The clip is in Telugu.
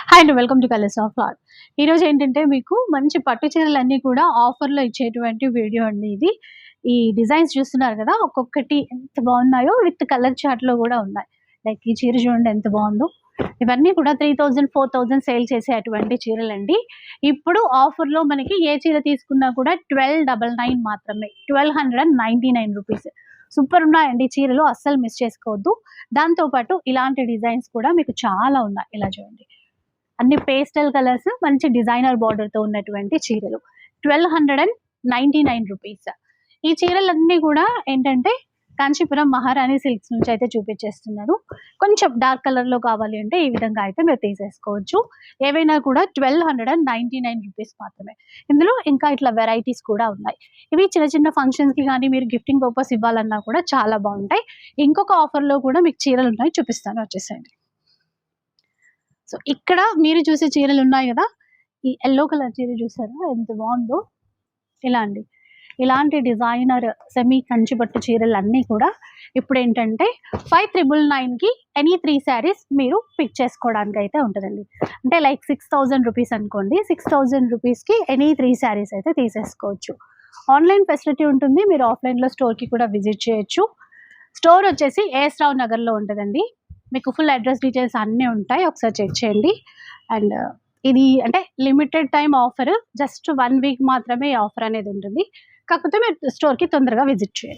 హాయ్ అండి, welcome to colours of art. ఈరోజు ఏంటంటే మీకు మంచి పట్టు చీరలన్నీ కూడా ఆఫర్‌లో ఇచ్చేటువంటి వీడియో అండి ఇది. ఈ డిజైన్స్ చూస్తున్నారు కదా! ఒక్కొక్కటి ఎంత బాగున్నాయో విత్ కలర్ చార్ట్‌లో కూడా ఉన్నాయి. లైక్ ఈ చీర చూడండి ఎంత బాగుందో. ఇవన్నీ కూడా 3000, 4000 సేల్ చేసే అటువంటి చీరలండి. ఇప్పుడు ఆఫర్‌లో మనకి ఏ చీర తీసుకున్నా కూడా 1299 మాత్రమే. 1299 రూపీస్. సూపర్ ఉన్నాయండి చీరలు, అస్సలు మిస్ చేసుకోవద్దు. దాంతో పాటు ఇలాంటి డిజైన్స్ కూడా మీకు చాలా ఉన్నాయి. ఇలా చూడండి. అన్ని పేస్టల్ కలర్స్, మంచి డిజైనర్ బార్డర్‌తో ఉన్నటువంటి చీరలు. 1299 రూపీస్. ఈ చీరలన్నీ కూడా ఏంటంటే కాంచీపురం మహారాణి సిల్క్స్ నుంచి అయితే చూపించేస్తున్నారు. కొంచెం డార్క్ కలర్‌లో కావాలి అంటే ఈ విధంగా అయితే మీరు తీసేసుకోవచ్చు. ఏవైనా కూడా 1299 రూపీస్ మాత్రమే. ఇందులో ఇంకా ఇట్లా వెరైటీస్ కూడా ఉన్నాయి. ఇవి చిన్న చిన్న ఫంక్షన్స్‌కి గానీ, మీరు గిఫ్టింగ్ పర్పస్ ఇవ్వాలన్నా కూడా చాలా బాగుంటాయి. ఇంకొక ఆఫర్‌లో కూడా మీకు చీరలున్నాయి, చూపిస్తాను, వచ్చేసేయండి. సో, ఇక్కడ మీరు చూసే చీరలున్నాయి గదా! ఈ యెల్లో కలర్ చీర చూసారా ఎంత బావుందో? ఇలా అండి. ఇలాంటి డిజైనర్ సెమీ కంచి పట్టు చీరలన్నీ కూడా ఇప్పుడేంటంటే 5999కి ఎనీ 3 శారీస్ మీరు పిక్ చేసుకోవడానికైతే ఉంటదండి. అంటే లైక్ 6000 రూపీస్ అనుకోండి. 6000 రూపీస్‌కి ఎనీ 3 శారీస్ అయితే తీసేసుకోవచ్చు. ఆన్‌లైన్ ఫెసిలిటీ ఉంటుంది. మీరు ఆఫ్‌లైన్‌లో స్టోర్‌కి కూడా విజిట్ చేయొచ్చు. స్టోర్ వచ్చేసి ఏఎస్ రావు నగర్‌లో ఉంటదండి. మీకు ఫుల్ అడ్రస్ డీటెయిల్స్ అన్నీ ఉంటాయి. ఒకసారి చెక్ చేయండి. అండ్ ఇది అంటే limited time offer. Just 1 week మాత్రమే ఈ ఆఫర్ అనేది ఉంటుంది. కాకపోతే మీరు స్టోర్‌కి తొందరగా విజిట్ చేయండి.